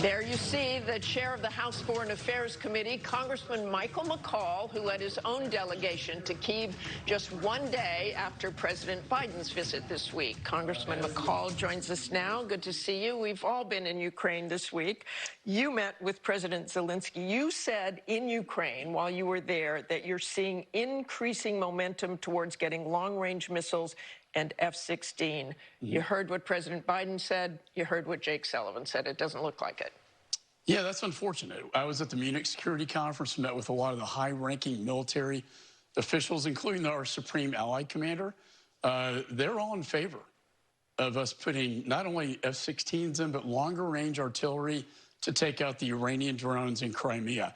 There you see the chair of the House Foreign Affairs Committee, Congressman Michael McCaul, who led his own delegation to Kyiv just one day after President Biden's visit this week. Congressman McCaul joins us now. Good to see you. We've all been in Ukraine this week. You met with President Zelensky. You said in Ukraine while you were there that you're seeing increasing momentum towards getting long-range missiles and F-16. You heard what President Biden said. You heard what Jake Sullivan said. It doesn't look like it. Yeah, that's unfortunate. I was at the Munich Security Conference, met with a lot of the high-ranking military officials, including our Supreme Allied Commander. They're all in favor of us putting not only F-16s in, but longer-range artillery to take out the Iranian drones in Crimea.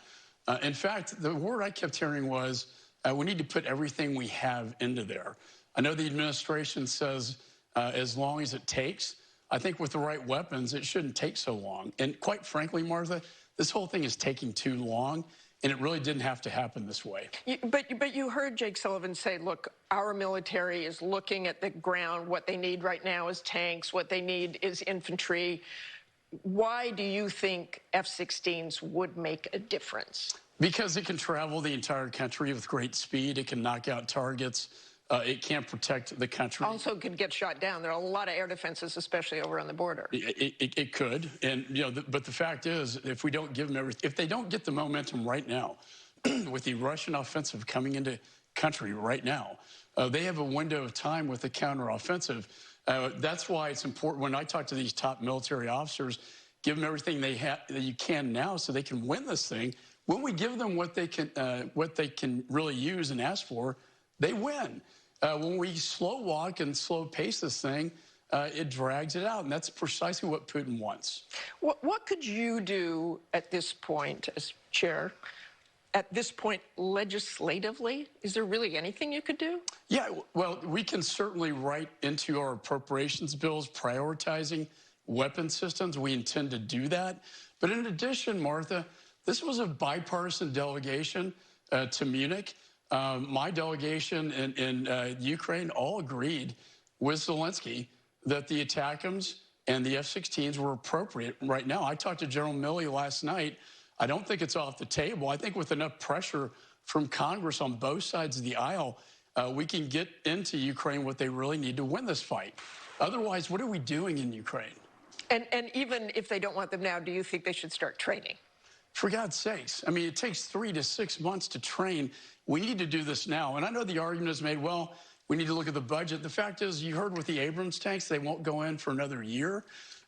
In fact, the word I kept hearing was, we need to put everything we have into there. I know the administration says as long as it takes. I think with the right weapons, it shouldn't take so long. And quite frankly, Martha, this whole thing is taking too long, and it really didn't have to happen this way. But you heard Jake Sullivan say, look, our military is looking at the ground. What they need right now is tanks. What they need is infantry. Why do you think F-16s would make a difference? Because it can travel the entire country with great speed. It can knock out targets. It can't protect the country. Also could get shot down. There are a lot of air defenses, especially over on the border. It could. And, but the fact is, if we don't give them everything, if they don't get the momentum right now, with the Russian offensive coming into country right now, they have a window of time with the counteroffensive. That's why it's important when I talk to these top military officers, give them everything that you can now so they can win this thing. When we give them what they can really use and ask for, they win. When we slow walk and slow pace this thing, it drags it out, and that's precisely what Putin wants. What could you do at this point as chair, at this point legislatively? Is there really anything you could do? Yeah, well, we can certainly write into our appropriations bills prioritizing weapon systems. We intend to do that. But in addition, Martha, this was a bipartisan delegation to Munich. My delegation in Ukraine all agreed with Zelensky that the ATACMS and the F-16s were appropriate right now. I talked to General Milley last night. I don't think it's off the table. I think with enough pressure from Congress on both sides of the aisle, we can get into Ukraine what they really need to win this fight. Otherwise, what are we doing in Ukraine? And even if they don't want them now, do you think they should start training? For God's sakes. I mean, it takes 3 to 6 months to train. We need to do this now. And I know the argument is made, well, we need to look at the budget. The fact is, you heard with the Abrams tanks, they won't go in for another year.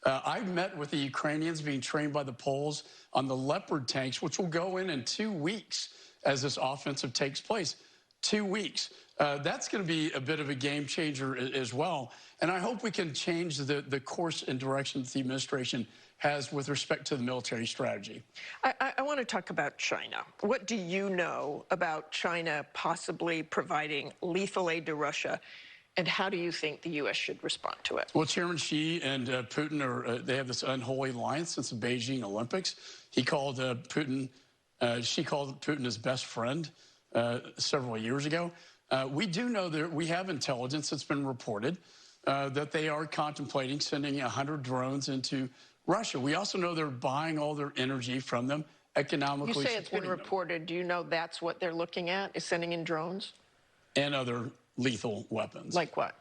I've met with the Ukrainians being trained by the Poles on the Leopard tanks, which will go in 2 weeks as this offensive takes place. 2 weeks. That's going to be a bit of a game changer as well. And I hope we can change the course and direction that the administration has with respect to the military strategy. I want to talk about China. What do you know about China possibly providing lethal aid to Russia? And how do you think the U.S. should respond to it? Well, Chairman Xi and Putin they have this unholy alliance since the Beijing Olympics. He called Xi called Putin his best friend several years ago. We do know that we have intelligence that's been reported that they are contemplating sending 100 drones into Russia. We also know they're buying all their energy from them economically. You say it's been reported. Do you know that's what they're looking at, is sending in drones? And other lethal weapons. Like what?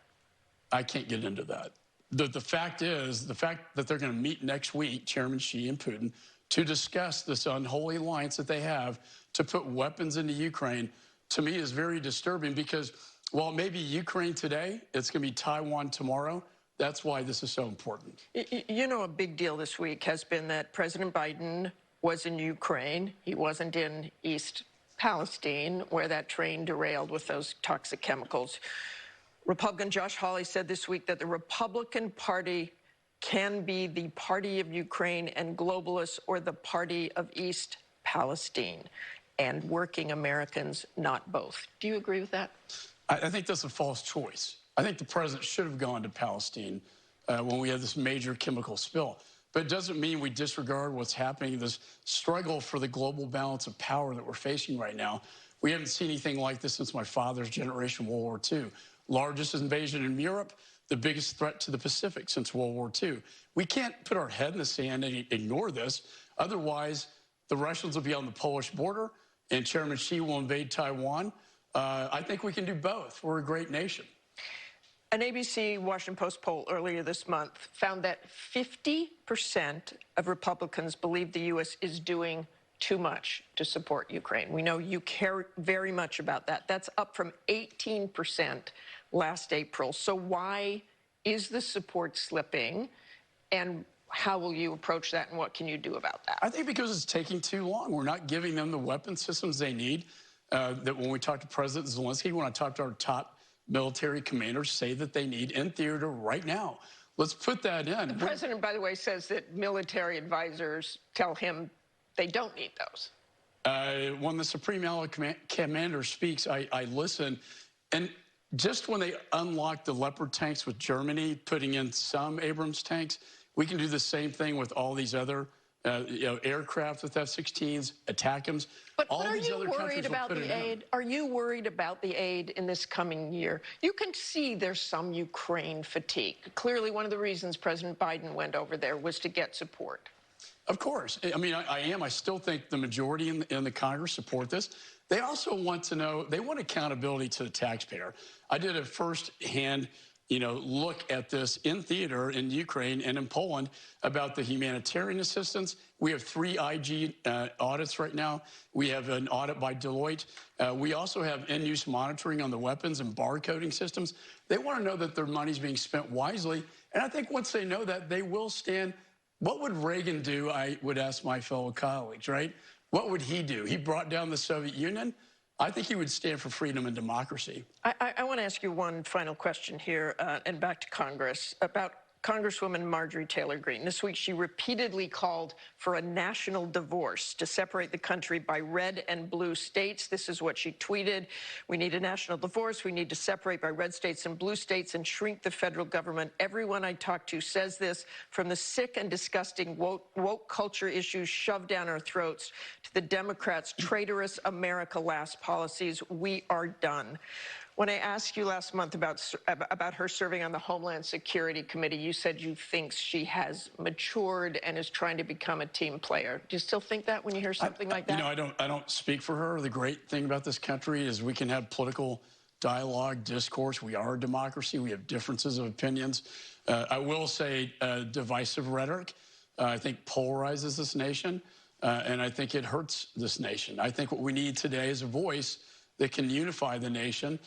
I can't get into that. The fact is, the fact that they're going to meet next week, Chairman Xi and Putin, to discuss this unholy alliance that they have to put weapons into Ukraine, to me is very disturbing because while it may be Ukraine today, it's going to be Taiwan tomorrow. That's why this is so important. You know, a big deal this week has been that President Biden was in Ukraine. He wasn't in East Palestine, where that train derailed with those toxic chemicals. Republican Josh Hawley said this week that the Republican Party can be the party of Ukraine and globalists or the party of East Palestine and working Americans, not both. Do you agree with that? I think that's a false choice. I think the president should have gone to Palestine when we had this major chemical spill. But it doesn't mean we disregard what's happening, this struggle for the global balance of power that we're facing right now. We haven't seen anything like this since my father's generation, World War II. Largest invasion in Europe, the biggest threat to the Pacific since World War II. We can't put our head in the sand and ignore this. Otherwise, the Russians will be on the Polish border and Chairman Xi will invade Taiwan. I think we can do both. We're a great nation. An ABC Washington Post poll earlier this month found that 50% of Republicans believe the U.S. is doing too much to support Ukraine. We know you care very much about that. That's up from 18% last April. So why is the support slipping, and how will you approach that, and what can you do about that? I think because it's taking too long. We're not giving them the weapon systems they need. That when we talk to President Zelensky, when I talk to our top military commanders, say that they need in theater right now. Let's put that in. The president, by the way, says that military advisors tell him they don't need those. When the Supreme Allied Commander speaks, I listen. And just when they unlocked the Leopard tanks with Germany, putting in some Abrams tanks, we can do the same thing with all these other aircraft with F-16s, ATACMS. But are you worried about the aid? Are you worried about the aid in this coming year? You can see there's some Ukraine fatigue. Clearly, one of the reasons President Biden went over there was to get support. Of course. I mean, I am. I still think the majority in the Congress support this. They also want to know, they want accountability to the taxpayer. I did a first-hand look at this in theater in Ukraine and in Poland about the humanitarian assistance. We have 3 IG audits right now. We have an audit by Deloitte. We also have in-use monitoring on the weapons and barcoding systems. They want to know that their money's being spent wisely. And I think once they know that, they will stand. What would Reagan do? I would ask my fellow colleagues, right? What would he do? He brought down the Soviet Union. I think he would stand for freedom and democracy. I want to ask you one final question here, and back to Congress, about Congresswoman Marjorie Taylor Greene. This week, she repeatedly called for a national divorce to separate the country by red and blue states. This is what she tweeted. We need a national divorce. We need to separate by red states and blue states and shrink the federal government. Everyone I talk to says this, from the sick and disgusting woke culture issues shoved down our throats to the Democrats' traitorous America Last policies. We are done. When I asked you last month about her serving on the Homeland Security Committee, you said you think she has matured and is trying to become a team player. Do you still think that when you hear something like that? I don't speak for her. The great thing about this country is we can have political dialogue, discourse. We are a democracy. We have differences of opinions. I will say divisive rhetoric, I think, polarizes this nation, and I think it hurts this nation. I think what we need today is a voice that can unify the nation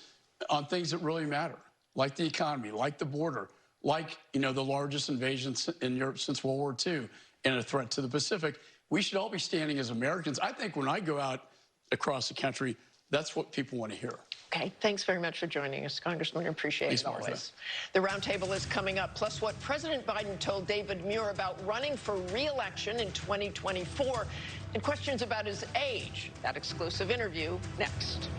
on things that really matter, like the economy, like the border, like, the largest invasion in Europe since World War II and a threat to the Pacific. We should all be standing as Americans. I think when I go out across the country, that's what people want to hear. Okay, thanks very much for joining us, Congressman. Appreciate it always. The roundtable is coming up, plus what President Biden told David Muir about running for re-election in 2024, and questions about his age. That exclusive interview next.